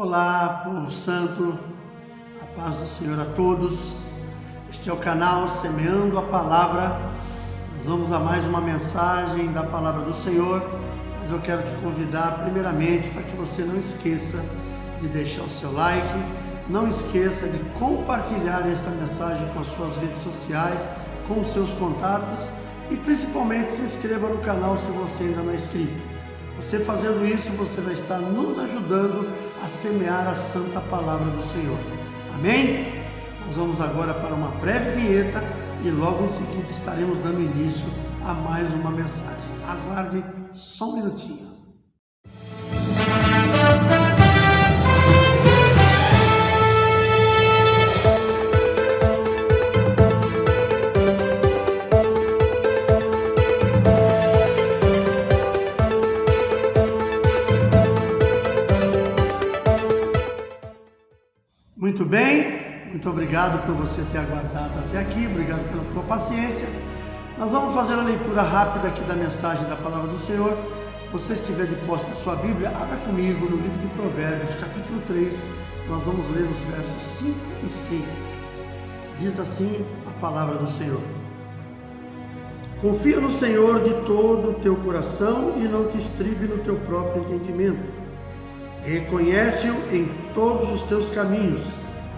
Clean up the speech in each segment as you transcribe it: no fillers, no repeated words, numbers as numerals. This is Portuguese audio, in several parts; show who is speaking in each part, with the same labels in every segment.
Speaker 1: Olá, povo santo, a paz do Senhor a todos. Este é o canal Semeando a Palavra. Nós vamos a mais uma mensagem da Palavra do Senhor, mas eu quero te convidar primeiramente para que você não esqueça de deixar o seu like, não esqueça de compartilhar esta mensagem com as suas redes sociais, com os seus contatos e principalmente se inscreva no canal se você ainda não é inscrito. Você fazendo isso, você vai estar nos ajudando a semear a santa palavra do Senhor. Amém? Nós vamos agora para uma breve vinheta e logo em seguida estaremos dando início a mais uma mensagem. Aguarde só um minutinho. Muito bem, muito obrigado por você ter aguardado até aqui, obrigado pela tua paciência. Nós vamos fazer a leitura rápida aqui da mensagem da Palavra do Senhor. Se você estiver de posse da sua Bíblia, abra comigo no livro de Provérbios, capítulo 3, nós vamos ler os versos 5 e 6. Diz assim a Palavra do Senhor: Confia no Senhor de todo o teu coração e não te estribe no teu próprio entendimento. Reconhece-o em todos os teus caminhos,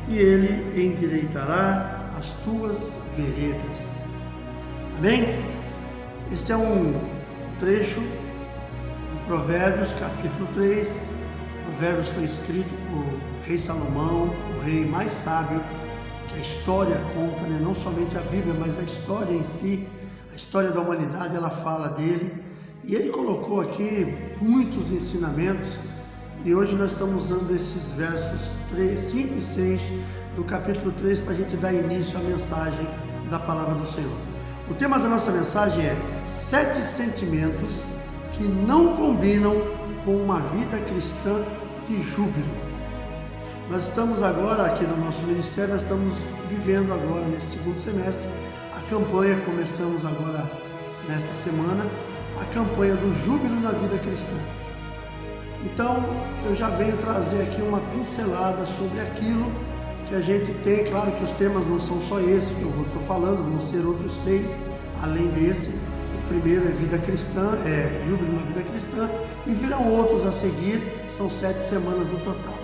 Speaker 1: e ele endireitará as tuas veredas. Amém? Este é um trecho de Provérbios, capítulo 3. Provérbios foi escrito por rei Salomão, o rei mais sábio que a história conta, né? Não somente a Bíblia, mas a história em si, a história da humanidade, ela fala dele. E ele colocou aqui muitos ensinamentos. E hoje nós estamos usando esses versos 5 e 6 do capítulo 3 para a gente dar início à mensagem da Palavra do Senhor. O tema da nossa mensagem é 7 sentimentos que não combinam com uma vida cristã de júbilo. Nós estamos agora aqui no nosso ministério, nós estamos vivendo agora nesse segundo semestre a campanha, começamos agora nesta semana, a campanha do júbilo na vida cristã. Então, eu já venho trazer aqui uma pincelada sobre aquilo que a gente tem. Claro que os temas não são só esse que eu estou falando, vão ser outros 6, além desse. O primeiro é vida cristã, é júbilo na vida cristã, e virão outros a seguir, são 7 semanas no total.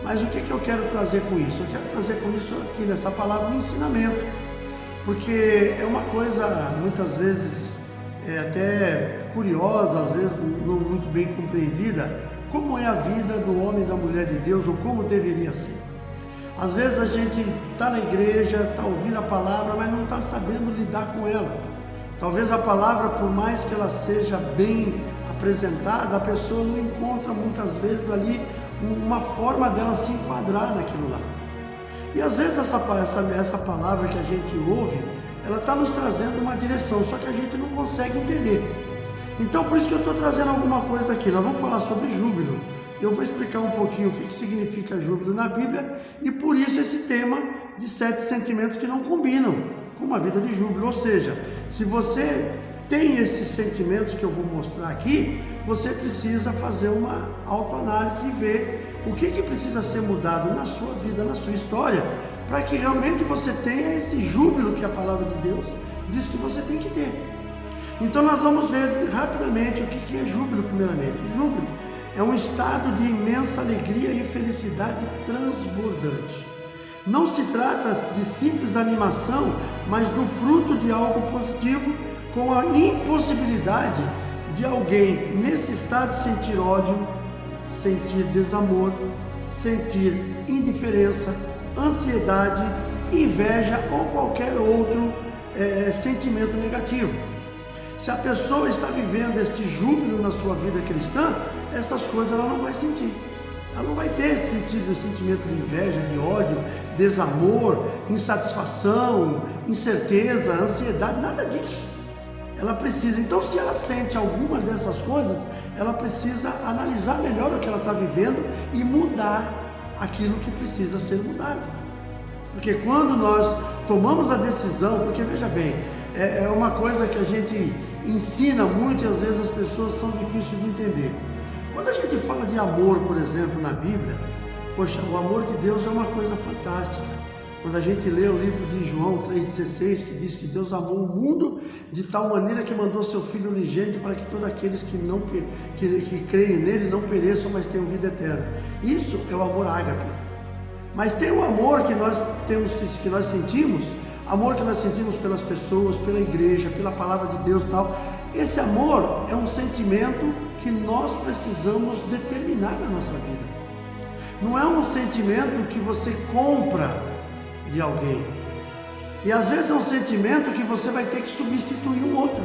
Speaker 1: Mas o que eu quero trazer com isso? Eu quero trazer com isso aqui nessa palavra um ensinamento, porque é uma coisa muitas vezes até curiosa, às vezes não muito bem compreendida, como é a vida do homem e da mulher de Deus, ou como deveria ser. Às vezes a gente está na igreja, está ouvindo a palavra, mas não está sabendo lidar com ela. Talvez a palavra, por mais que ela seja bem apresentada, a pessoa não encontra muitas vezes ali uma forma dela se enquadrar naquilo lá. E às vezes essa palavra que a gente ouve, ela está nos trazendo uma direção, só que a gente não consegue entender. Então, por isso que eu estou trazendo alguma coisa aqui. Nós vamos falar sobre júbilo. Eu vou explicar um pouquinho o que significa júbilo na Bíblia, e por isso esse tema de 7 sentimentos que não combinam com uma vida de júbilo. Ou seja, se você tem esses sentimentos que eu vou mostrar aqui, você precisa fazer uma autoanálise e ver o que precisa ser mudado na sua vida, na sua história, para que realmente você tenha esse júbilo que a palavra de Deus diz que você tem que ter. Então nós vamos ver rapidamente o que é júbilo primeiramente. Júbilo é um estado de imensa alegria e felicidade transbordante. Não se trata de simples animação, mas do fruto de algo positivo, com a impossibilidade de alguém nesse estado sentir ódio, sentir desamor, sentir indiferença, ansiedade, inveja ou qualquer outro sentimento negativo. Se a pessoa está vivendo este júbilo na sua vida cristã, essas coisas ela não vai sentir. Ela não vai ter esse sentimento de inveja, de ódio, desamor, insatisfação, incerteza, ansiedade, nada disso. Ela precisa, então se ela sente alguma dessas coisas, ela precisa analisar melhor o que ela está vivendo e mudar aquilo que precisa ser mudado. Porque quando nós tomamos a decisão, porque veja bem, é uma coisa que a gente ensina muito e às vezes as pessoas são difíceis de entender. Quando a gente fala de amor, por exemplo, na Bíblia, poxa, o amor de Deus é uma coisa fantástica. Quando a gente lê o livro de João 3,16, que diz que Deus amou o mundo de tal maneira que mandou seu Filho unigênito para que todos aqueles que creem nele não pereçam, mas tenham vida eterna. Isso é o amor ágape. Mas tem o amor que nós temos, que nós sentimos, amor que nós sentimos pelas pessoas, pela igreja, pela palavra de Deus e tal. Esse amor é um sentimento que nós precisamos determinar na nossa vida. Não é um sentimento que você compra de alguém. E às vezes é um sentimento que você vai ter que substituir um outro.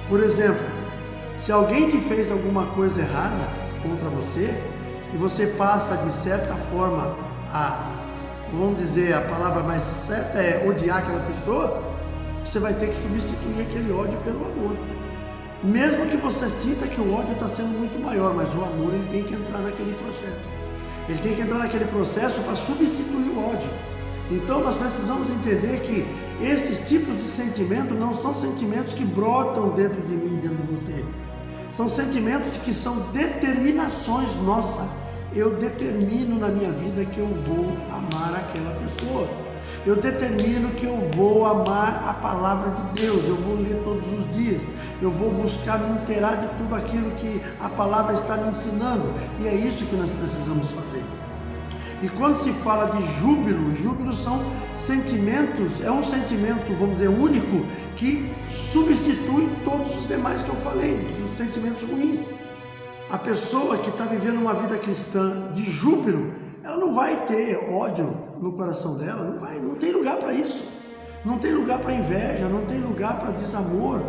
Speaker 1: Por exemplo, se alguém te fez alguma coisa errada contra você, e você passa de certa forma vamos dizer, a palavra mais certa é odiar aquela pessoa, você vai ter que substituir aquele ódio pelo amor. Mesmo que você sinta que o ódio está sendo muito maior, mas o amor ele tem que entrar naquele projeto. Ele tem que entrar naquele processo para substituir o ódio. Então nós precisamos entender que estes tipos de sentimento não são sentimentos que brotam dentro de mim e dentro de você. São sentimentos que são determinações nossas. Eu determino na minha vida que eu vou amar aquela pessoa. Eu determino que eu vou amar a palavra de Deus. Eu vou ler todos os dias. Eu vou buscar me inteirar de tudo aquilo que a palavra está me ensinando. E é isso que nós precisamos fazer. E quando se fala de júbilo, júbilo são sentimentos, é um sentimento, vamos dizer, único, que substitui todos os demais que eu falei, os sentimentos ruins. A pessoa que está vivendo uma vida cristã de júbilo, ela não vai ter ódio no coração dela, não tem lugar para isso. Não tem lugar para inveja, não tem lugar para desamor,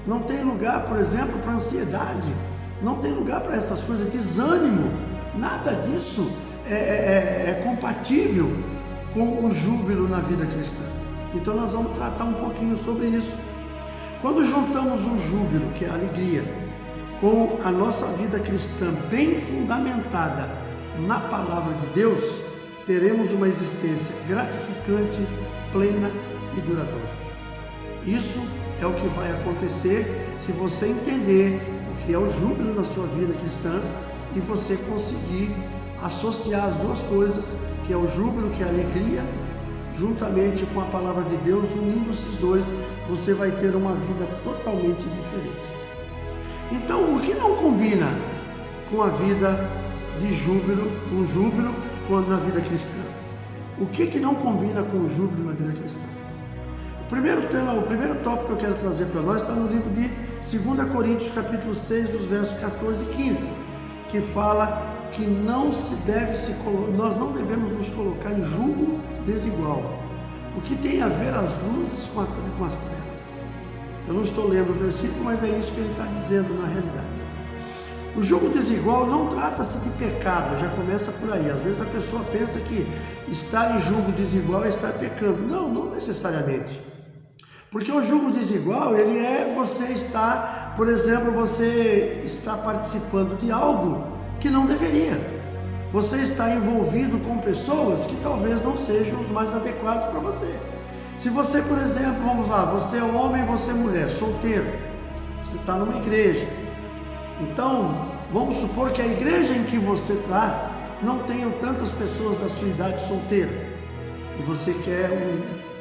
Speaker 1: não tem lugar, por exemplo, para ansiedade, não tem lugar para essas coisas, desânimo, nada disso é compatível com o júbilo na vida cristã. Então nós vamos tratar um pouquinho sobre isso. Quando juntamos o júbilo, que é a alegria, com a nossa vida cristã bem fundamentada na palavra de Deus, teremos uma existência gratificante, plena e duradoura. Isso é o que vai acontecer se você entender o que é o júbilo na sua vida cristã e você conseguir associar as duas coisas, que é o júbilo, que é a alegria, juntamente com a palavra de Deus, unindo esses dois, você vai ter uma vida totalmente diferente. Então, o que não combina com a vida de júbilo, na vida cristã? O que não combina com o júbilo na vida cristã? O primeiro tópico que eu quero trazer para nós está no livro de 2 Coríntios, capítulo 6, dos versos 14 e 15, que fala que nós não devemos nos colocar em julgo desigual. O que tem a ver as luzes com as trevas? Eu não estou lendo o versículo, mas é isso que ele está dizendo na realidade. O julgo desigual não trata-se de pecado, já começa por aí. Às vezes a pessoa pensa que estar em julgo desigual é estar pecando. Não necessariamente. Porque o julgo desigual, ele é você estar, por exemplo, você está participando de algo que não deveria. Você está envolvido com pessoas que talvez não sejam os mais adequados para você. Se você, por exemplo, vamos lá, você é homem, você é mulher, solteiro, você está numa igreja. Então, vamos supor que a igreja em que você está não tenham tantas pessoas da sua idade solteira. E você quer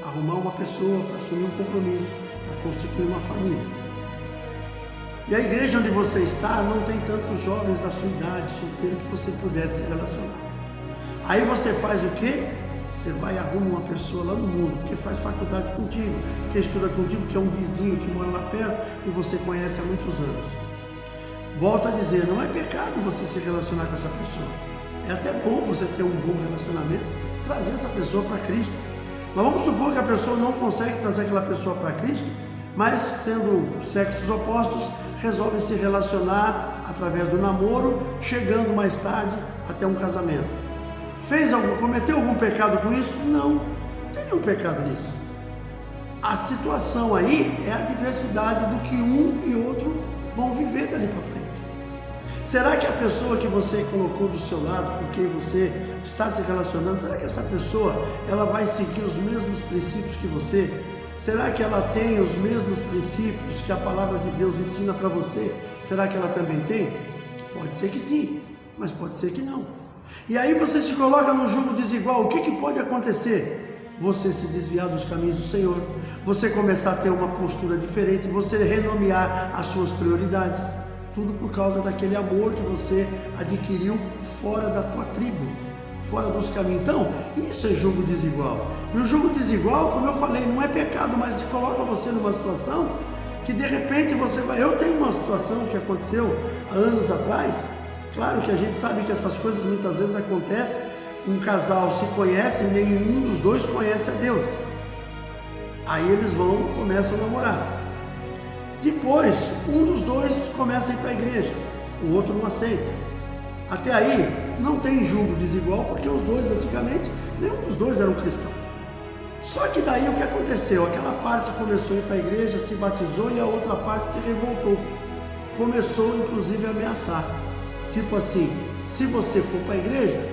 Speaker 1: arrumar uma pessoa para assumir um compromisso, para constituir uma família. E a igreja onde você está não tem tantos jovens da sua idade, solteiro, que você pudesse se relacionar. Aí você faz o quê? Você vai e arruma uma pessoa lá no mundo, que faz faculdade contigo, que estuda contigo, que é um vizinho que mora lá perto e você conhece há muitos anos. Volto a dizer, não é pecado você se relacionar com essa pessoa. É até bom você ter um bom relacionamento, trazer essa pessoa para Cristo. Mas vamos supor que a pessoa não consegue trazer aquela pessoa para Cristo, mas sendo sexos opostos, resolve se relacionar através do namoro, chegando mais tarde até um casamento. Cometeu algum pecado com isso? Não tem nenhum pecado nisso. A situação aí é a diversidade do que um e outro vão viver dali para frente. Será que a pessoa que você colocou do seu lado, com quem você está se relacionando, será que essa pessoa ela vai seguir os mesmos princípios que você? Será que ela tem os mesmos princípios que a palavra de Deus ensina para você? Será que ela também tem? Pode ser que sim, mas pode ser que não. E aí você se coloca num jugo desigual. O que pode acontecer? Você se desviar dos caminhos do Senhor, você começar a ter uma postura diferente, você renomear as suas prioridades, tudo por causa daquele amor que você adquiriu fora da tua tribo, fora dos caminhos. Então, isso é jugo desigual. E o jugo desigual, como eu falei, não é pecado, mas se coloca você numa situação que de repente você vai... Eu tenho uma situação que aconteceu há anos atrás. Claro que a gente sabe que essas coisas muitas vezes acontecem. Um casal se conhece, nenhum dos dois conhece a Deus. Aí eles começam a namorar. Depois, um dos dois começa a ir para a igreja, o outro não aceita. Até aí, não tem julgo desigual, porque os dois antigamente, nenhum dos dois eram cristãos. Só que daí o que aconteceu? Aquela parte começou a ir para a igreja, se batizou, e a outra parte se revoltou. Começou inclusive a ameaçar. Tipo assim, se você for para a igreja,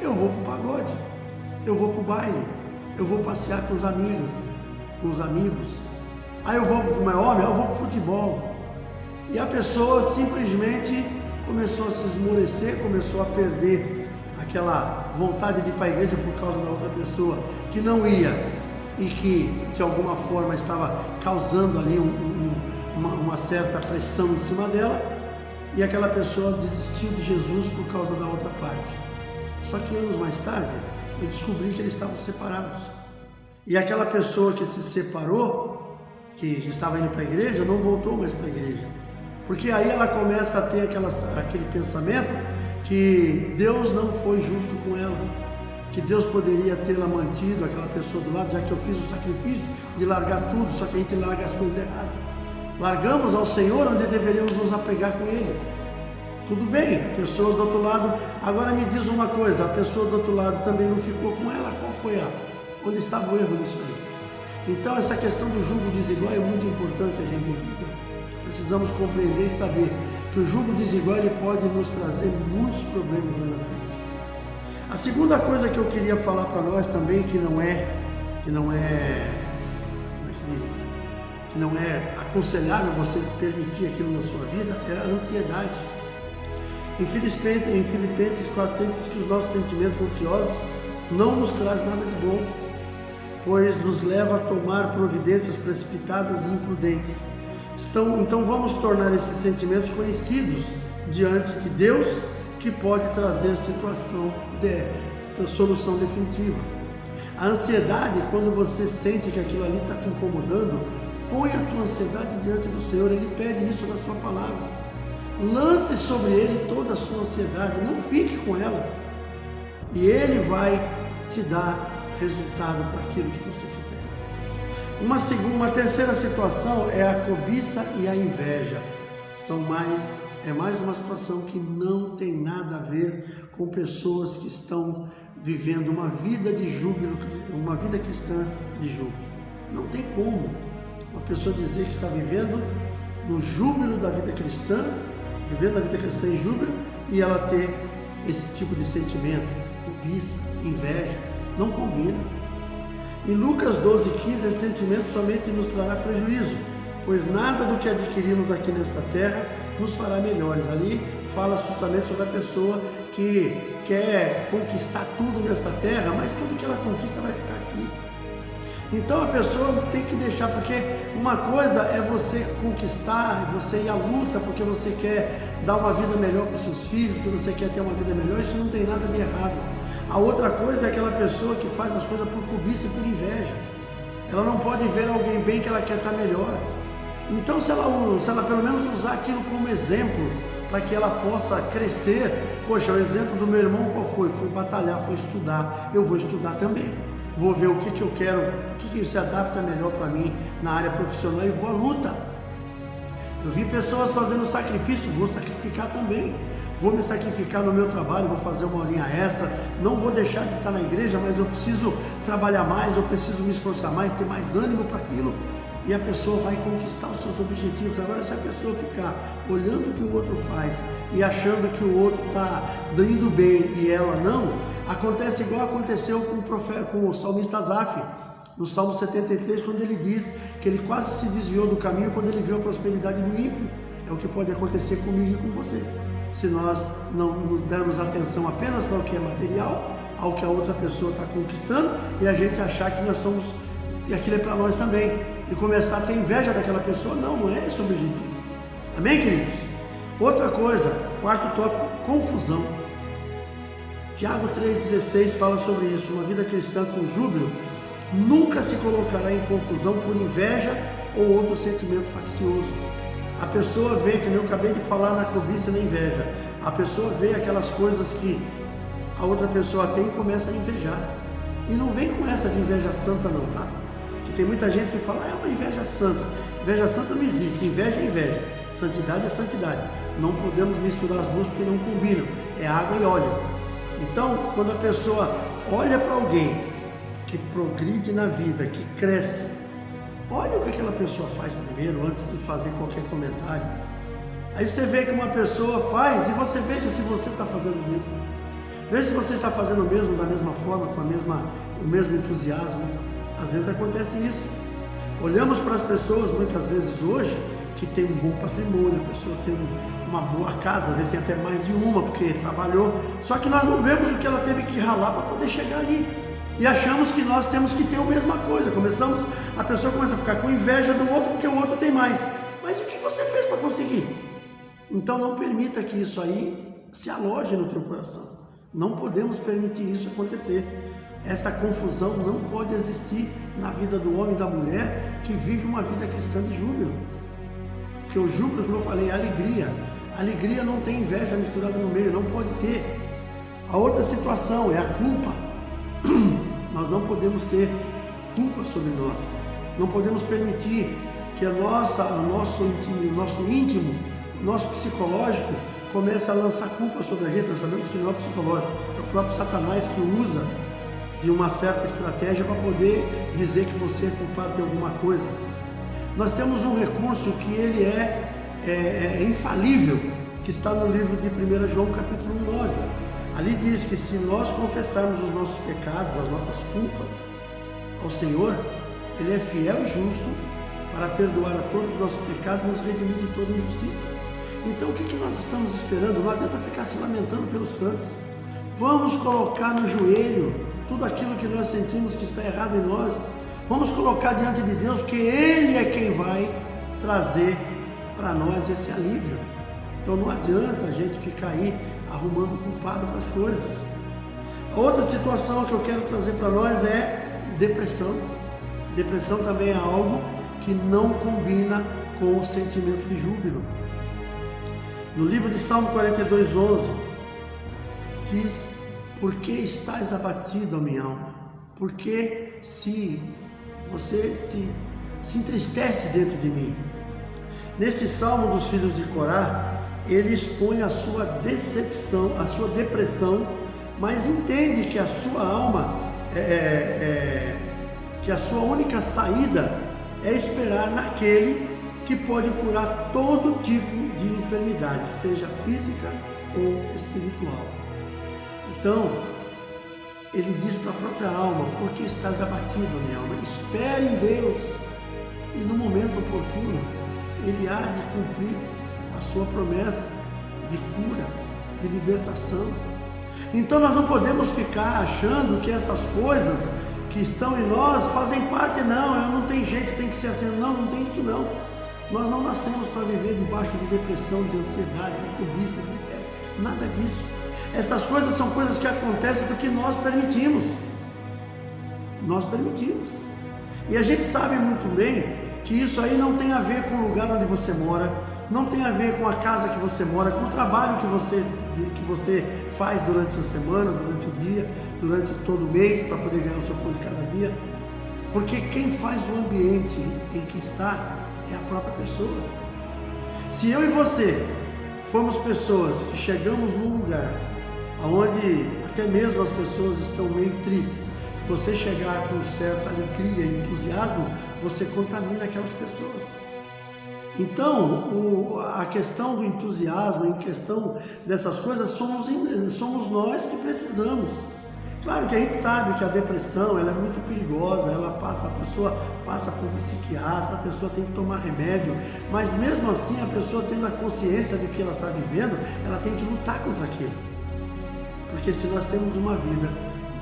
Speaker 1: eu vou para o pagode, eu vou para o baile, eu vou passear com os amigos. Aí eu vou, como é homem, eu vou para o futebol. E a pessoa simplesmente começou a se esmorecer, começou a perder aquela vontade de ir para a igreja por causa da outra pessoa que não ia e que de alguma forma estava causando ali uma certa pressão em cima dela, e aquela pessoa desistiu de Jesus por causa da outra parte. Só que anos mais tarde eu descobri que eles estavam separados, e aquela pessoa que se separou, que estava indo para a igreja, não voltou mais para a igreja, porque aí ela começa a ter aquele pensamento que Deus não foi justo com ela, que Deus poderia tê-la mantido, aquela pessoa do lado, já que eu fiz o sacrifício de largar tudo, só que a gente larga as coisas erradas. Largamos ao Senhor onde deveríamos nos apegar com Ele. Tudo bem, a pessoa do outro lado, agora me diz uma coisa, a pessoa do outro lado também não ficou com ela, qual foi onde estava o erro nisso aí? Então essa questão do jugo desigual é muito importante a gente entender. Precisamos compreender e saber que o jugo desigual ele pode nos trazer muitos problemas lá na frente. A segunda coisa que eu queria falar para nós também, que não é aconselhável você permitir aquilo na sua vida, é a ansiedade. Em Filipenses 4 diz que os nossos sentimentos ansiosos não nos traz nada de bom, pois nos leva a tomar providências precipitadas e imprudentes. Então vamos tornar esses sentimentos conhecidos diante de Deus, que pode trazer solução definitiva. A ansiedade, quando você sente que aquilo ali está te incomodando, põe a tua ansiedade diante do Senhor. Ele pede isso na sua palavra. Lance sobre Ele toda a sua ansiedade, não fique com ela, e Ele vai te dar resultado para aquilo que você fizer. Uma terceira situação é a cobiça e a inveja. É mais uma situação que não tem nada a ver com pessoas que estão vivendo uma vida de júbilo, uma vida cristã de júbilo. Não tem como uma pessoa dizer que está vivendo no júbilo da vida cristã, vivendo a vida cristã em júbilo, e ela ter esse tipo de sentimento, cobiça, inveja. Não combina. Em Lucas 12:15, esse sentimento somente nos trará prejuízo, pois nada do que adquirimos aqui nesta terra nos fará melhores. Ali fala justamente sobre a pessoa que quer conquistar tudo nessa terra, mas tudo que ela conquista vai ficar aqui. Então a pessoa tem que deixar, porque uma coisa é você conquistar, é você ir à luta porque você quer dar uma vida melhor para os seus filhos, porque você quer ter uma vida melhor, isso não tem nada de errado. A outra coisa é aquela pessoa que faz as coisas por cobiça e por inveja. Ela não pode ver alguém bem que ela quer estar melhor. Então se ela pelo menos usar aquilo como exemplo, para que ela possa crescer. Poxa, o exemplo do meu irmão qual foi? Foi batalhar, foi estudar. Eu vou estudar também. Vou ver o que eu quero, o que se adapta melhor para mim na área profissional, e vou à luta. Eu vi pessoas fazendo sacrifício, vou sacrificar também. Vou me sacrificar no meu trabalho, vou fazer uma horinha extra, não vou deixar de estar na igreja, mas eu preciso trabalhar mais, eu preciso me esforçar mais, ter mais ânimo para aquilo. E a pessoa vai conquistar os seus objetivos. Agora, se a pessoa ficar olhando o que o outro faz e achando que o outro está indo bem e ela não, acontece igual aconteceu com o salmista Asaf, no Salmo 73, quando ele diz que ele quase se desviou do caminho quando ele viu a prosperidade do ímpio. É o que pode acontecer comigo e com você. se nós não dermos atenção apenas para o que é material, ao que a outra pessoa está conquistando, e a gente achar que nós somos, e aquilo é para nós também, e começar a ter inveja daquela pessoa. Não é esse o objetivo. Amém, queridos? Outra coisa, quarto tópico, confusão. Tiago 3,16 fala sobre isso. Uma vida cristã com júbilo nunca se colocará em confusão por inveja ou outro sentimento faccioso. A pessoa vê, que eu acabei de falar, na cobiça e na inveja, a pessoa vê aquelas coisas que a outra pessoa tem e começa a invejar. E não vem com essa de inveja santa não, tá? Que tem muita gente que fala, é uma inveja santa. Inveja santa não existe, inveja é inveja, santidade é santidade. Não podemos misturar as duas porque não combinam, é água e óleo. Então, quando a pessoa olha para alguém que progride na vida, que cresce, olha o que aquela pessoa faz primeiro, antes de fazer qualquer comentário. Aí você vê que uma pessoa faz e você veja se você está fazendo o mesmo. Veja se você está fazendo o mesmo, da mesma forma, com o mesmo entusiasmo. Às vezes acontece isso. Olhamos para as pessoas, muitas vezes hoje, que tem um bom patrimônio, a pessoa tem uma boa casa, às vezes tem até mais de uma, porque trabalhou, só que nós não vemos o que ela teve que ralar para poder chegar ali. E achamos que nós temos que ter a mesma coisa. A pessoa começa a ficar com inveja do outro porque o outro tem mais. Mas o que você fez para conseguir? Então não permita que isso aí se aloje no teu coração. Não podemos permitir isso acontecer. Essa confusão não pode existir na vida do homem e da mulher que vive uma vida cristã de júbilo. Porque o júbilo, como eu falei, é alegria. Alegria não tem inveja misturada no meio, não pode ter. A outra situação é a culpa. Nós não podemos ter culpa sobre nós. Não podemos permitir que o nosso íntimo, o nosso psicológico comece a lançar culpa sobre a gente. Nós sabemos que não é psicológico, é o próprio Satanás que usa de uma certa estratégia para poder dizer que você é culpado de alguma coisa. Nós temos um recurso que ele é infalível, que está no livro de 1 João capítulo 9. Ali diz que se nós confessarmos os nossos pecados, as nossas culpas ao Senhor, Ele é fiel e justo para perdoar a todos os nossos pecados e nos redimir de toda injustiça. Então o que nós estamos esperando? Não adianta ficar se lamentando pelos cantos. Vamos colocar no joelho tudo aquilo que nós sentimos que está errado em nós. Vamos colocar diante de Deus, porque Ele é quem vai trazer para nós esse alívio. Então não adianta a gente ficar aí arrumando culpado para as coisas. A outra situação que eu quero trazer para nós é depressão. Depressão também é algo que não combina com o sentimento de júbilo. No livro de Salmo 42:11 diz: por que estás abatido, ó minha alma? Por que você se entristece dentro de mim? Neste Salmo dos filhos de Corá, ele expõe a sua decepção, a sua depressão, mas entende que a sua alma, que a sua única saída é esperar naquele que pode curar todo tipo de enfermidade, seja física ou espiritual. Então, ele diz para a própria alma: por que estás abatido, minha alma? Espere em Deus, e no momento oportuno, Ele há de cumprir a sua promessa de cura, de libertação. Então nós não podemos ficar achando que essas coisas que estão em nós fazem parte. Não tem jeito, tem que ser assim. Não tem isso não. Nós não nascemos para viver debaixo de depressão, de ansiedade, de cobiça, de inveja, nada disso. Essas coisas são coisas que acontecem porque nós permitimos. Nós permitimos. E a gente sabe muito bem que isso aí não tem a ver com o lugar onde você mora, não tem a ver com a casa que você mora, com o trabalho que você faz durante a semana, durante o dia, durante todo o mês, para poder ganhar o seu pão de cada dia. Porque quem faz o ambiente em que está é a própria pessoa. Se eu e você formos pessoas que chegamos num lugar onde até mesmo as pessoas estão meio tristes, você chegar com certa alegria e entusiasmo, você contamina aquelas pessoas. Então, a questão do entusiasmo, em questão dessas coisas, somos nós que precisamos. Claro que a gente sabe que a depressão ela é muito perigosa, a pessoa passa por um psiquiatra, a pessoa tem que tomar remédio, mas mesmo assim a pessoa tendo a consciência do que ela está vivendo, ela tem que lutar contra aquilo. Porque se nós temos uma vida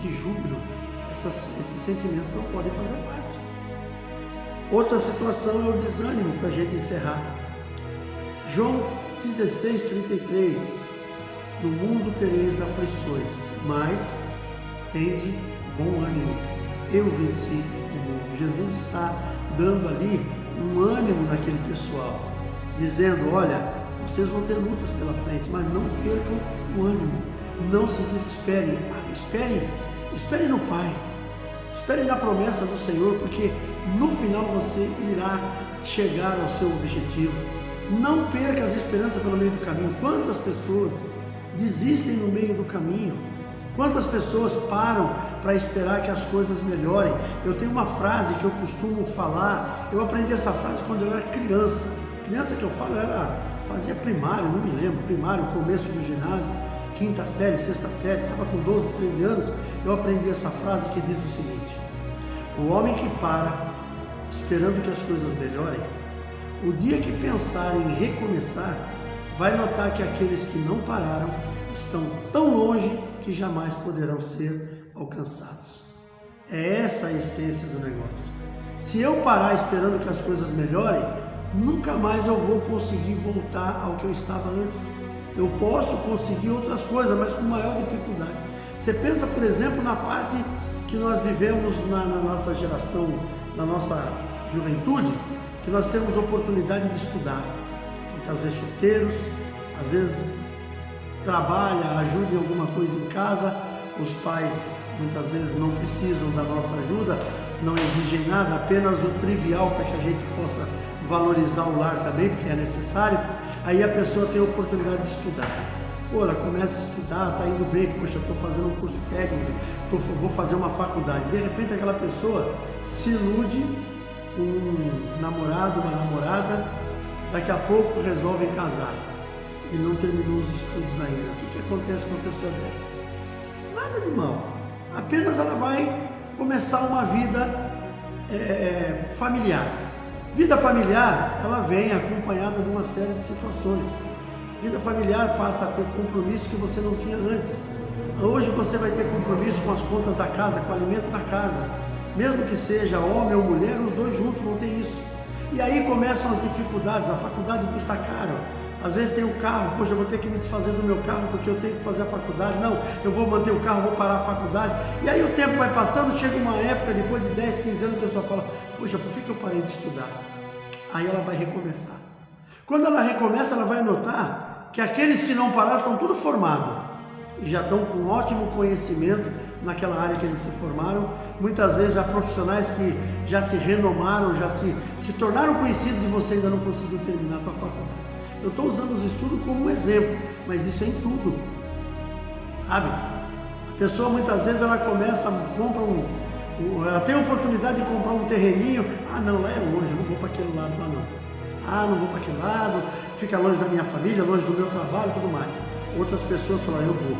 Speaker 1: de júbilo, esses sentimentos não podem fazer parte. Outra situação é o desânimo, para a gente encerrar. João 16:33, no mundo tereis aflições, mas tende bom ânimo, eu venci o mundo. Jesus está dando ali um ânimo naquele pessoal, dizendo, olha, vocês vão ter lutas pela frente, mas não percam o ânimo, não se desesperem, esperem no Pai, esperem na promessa do Senhor, porque no final você irá chegar ao seu objetivo. Não perca as esperanças pelo meio do caminho. Quantas pessoas desistem no meio do caminho? Quantas pessoas param para esperar que as coisas melhorem? Eu tenho uma frase que eu costumo falar, eu aprendi essa frase quando eu era criança. Criança que eu falo fazia primário, não me lembro, primário, começo do ginásio, quinta série, sexta série, estava com 12, 13 anos, eu aprendi essa frase que diz o seguinte: o homem que para esperando que as coisas melhorem, o dia que pensar em recomeçar, vai notar que aqueles que não pararam estão tão longe que jamais poderão ser alcançados. É essa a essência do negócio. Se eu parar esperando que as coisas melhorem, nunca mais eu vou conseguir voltar ao que eu estava antes. Eu posso conseguir outras coisas, mas com maior dificuldade. Você pensa, por exemplo, na parte que nós vivemos na nossa geração, na nossa juventude, que nós temos oportunidade de estudar. Muitas vezes solteiros, às vezes trabalha, ajuda em alguma coisa em casa, os pais muitas vezes não precisam da nossa ajuda, não exigem nada, apenas o trivial para que a gente possa valorizar o lar também, porque é necessário. Aí a pessoa tem a oportunidade de estudar. Pô, ela começa a estudar, está indo bem, poxa, estou fazendo um curso técnico, vou fazer uma faculdade. De repente aquela pessoa se ilude com um namorado, uma namorada, daqui a pouco resolvem casar e não terminou os estudos ainda. O que acontece com uma pessoa dessa? Nada de mal, apenas ela vai começar uma vida familiar. Vida familiar, ela vem acompanhada de uma série de situações. Vida familiar passa a ter compromisso que você não tinha antes. Hoje você vai ter compromisso com as contas da casa, com o alimento da casa. Mesmo que seja homem ou mulher, os dois juntos vão ter isso. E aí começam as dificuldades, a faculdade custa caro. Às vezes tem o carro, poxa, eu vou ter que me desfazer do meu carro porque eu tenho que fazer a faculdade. Não, eu vou manter o carro, vou parar a faculdade. E aí o tempo vai passando, chega uma época, depois de 10, 15 anos, a pessoa fala, poxa, por que eu parei de estudar? Aí ela vai recomeçar. Quando ela recomeça, ela vai notar que aqueles que não pararam estão tudo formados. E já estão com ótimo conhecimento naquela área que eles se formaram. Muitas vezes já profissionais que já se renomaram, já se tornaram conhecidos e você ainda não conseguiu terminar a sua faculdade. Eu estou usando os estudos como um exemplo, mas isso é em tudo, sabe? A pessoa muitas vezes ela começa, compra ela tem a oportunidade de comprar um terreninho, não, lá é longe, não vou para aquele lado lá não. Não vou para aquele lado, fica longe da minha família, longe do meu trabalho e tudo mais. Outras pessoas falam, eu vou,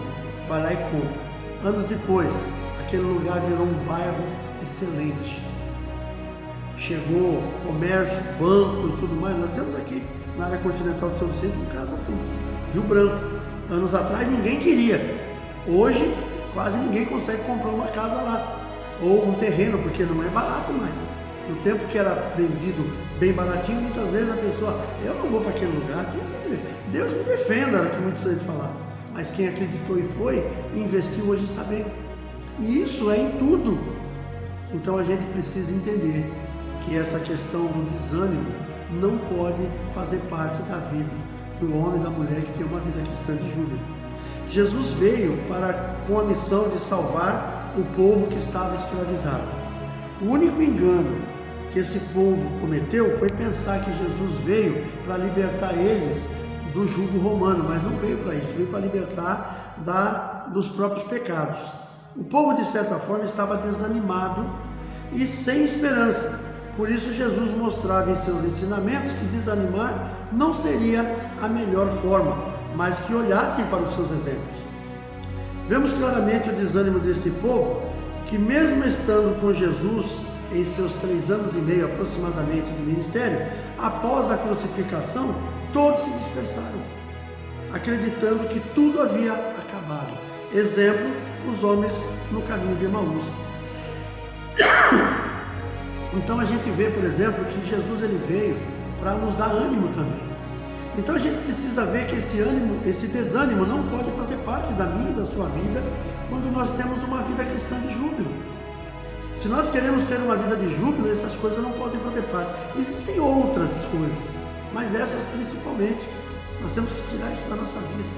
Speaker 1: vai lá e compra. Anos depois, aquele lugar virou um bairro excelente. Chegou comércio, banco e tudo mais. Nós temos aqui na área continental de São Vicente um caso assim, Rio Branco. Anos atrás ninguém queria. Hoje quase ninguém consegue comprar uma casa lá. Ou um terreno, porque não é barato mais. No tempo que era vendido bem baratinho, muitas vezes a pessoa, eu não vou para aquele lugar, Deus me defenda, era o que muitos gente falaram. Mas quem acreditou e foi, investiu, hoje está bem. E isso é em tudo. Então a gente precisa entender que essa questão do desânimo não pode fazer parte da vida do homem e da mulher que tem uma vida cristã de júbilo. Jesus veio com a missão de salvar o povo que estava escravizado. O único engano que esse povo cometeu foi pensar que Jesus veio para libertar eles do jugo romano, mas não veio para isso, veio para libertar dos próprios pecados. O povo, de certa forma, estava desanimado e sem esperança. Por isso Jesus mostrava em seus ensinamentos que desanimar não seria a melhor forma, mas que olhassem para os seus exemplos. Vemos claramente o desânimo deste povo, que mesmo estando com Jesus em seus 3 anos e meio aproximadamente de ministério, após a crucificação, todos se dispersaram, acreditando que tudo havia acabado. Exemplo, os homens no caminho de Emaús. Então a gente vê, por exemplo, que Jesus ele veio para nos dar ânimo também. Então a gente precisa ver que esse desânimo não pode fazer parte da minha e da sua vida quando nós temos uma vida cristã de júbilo. Se nós queremos ter uma vida de júbilo, essas coisas não podem fazer parte. Existem outras coisas, mas essas principalmente. Nós temos que tirar isso da nossa vida.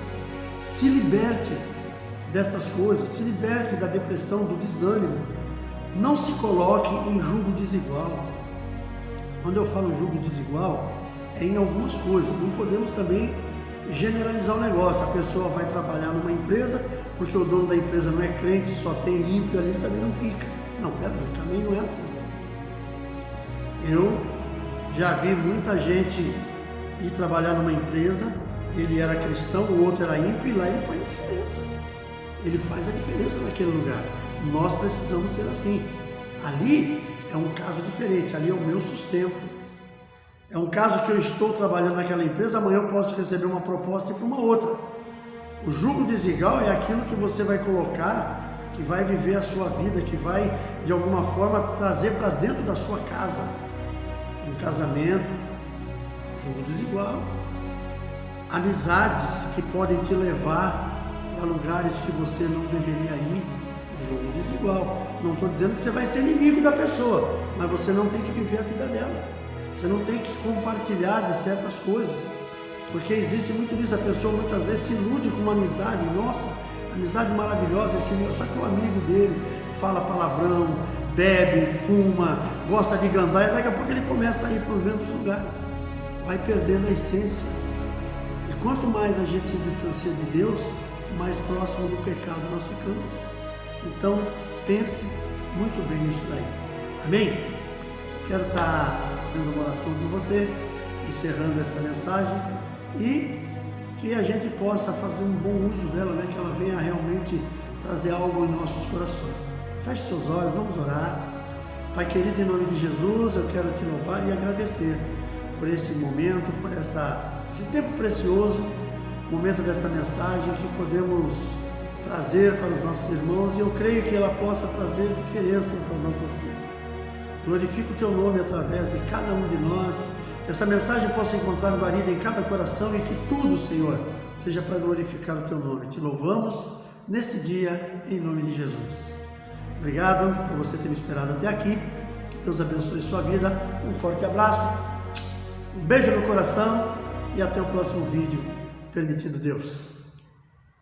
Speaker 1: Se liberte dessas coisas, se liberte da depressão, do desânimo. Não se coloque em jugo desigual. Quando eu falo jugo desigual, é em algumas coisas. Não podemos também generalizar o negócio. A pessoa vai trabalhar numa empresa, porque o dono da empresa não é crente, só tem ímpio ali, ele também não fica. Não, peraí, também não é assim. Eu já vi muita gente ir trabalhar numa empresa, ele era cristão, o outro era ímpio, e lá ele faz a diferença. Ele faz a diferença naquele lugar. Nós precisamos ser assim. Ali é um caso diferente, ali é o meu sustento. É um caso que eu estou trabalhando naquela empresa, amanhã eu posso receber uma proposta e ir para uma outra. O jugo desigual é aquilo que você vai colocar, que vai viver a sua vida, que vai de alguma forma trazer para dentro da sua casa. Um casamento, jugo desigual. Amizades que podem te levar para lugares que você não deveria ir, jogo desigual. Não estou dizendo que você vai ser inimigo da pessoa, mas você não tem que viver a vida dela. Você não tem que compartilhar de certas coisas, porque existe muito disso. A pessoa muitas vezes se ilude com uma amizade. Nossa, amizade maravilhosa, esse meu, só que o amigo dele fala palavrão, bebe, fuma, gosta de gandaia, daqui a pouco ele começa a ir para os mesmos lugares, vai perdendo a essência. E quanto mais a gente se distancia de Deus, mais próximo do pecado nós ficamos. Então, pense muito bem nisso daí. Amém? Quero estar fazendo uma oração com você, encerrando essa mensagem, e que a gente possa fazer um bom uso dela, né? Que ela venha realmente trazer algo em nossos corações. Feche seus olhos, vamos orar. Pai querido, em nome de Jesus, eu quero te louvar e agradecer por esse momento, por esse tempo precioso, momento desta mensagem que podemos trazer para os nossos irmãos, e eu creio que ela possa trazer diferenças nas nossas vidas. Glorifica o teu nome através de cada um de nós, que essa mensagem possa encontrar guarida em cada coração, e que tudo, Senhor, seja para glorificar o teu nome. Te louvamos neste dia, em nome de Jesus. Obrigado por você ter me esperado até aqui. Que Deus abençoe sua vida. Um forte abraço, um beijo no coração, e até o próximo vídeo, permitindo Deus.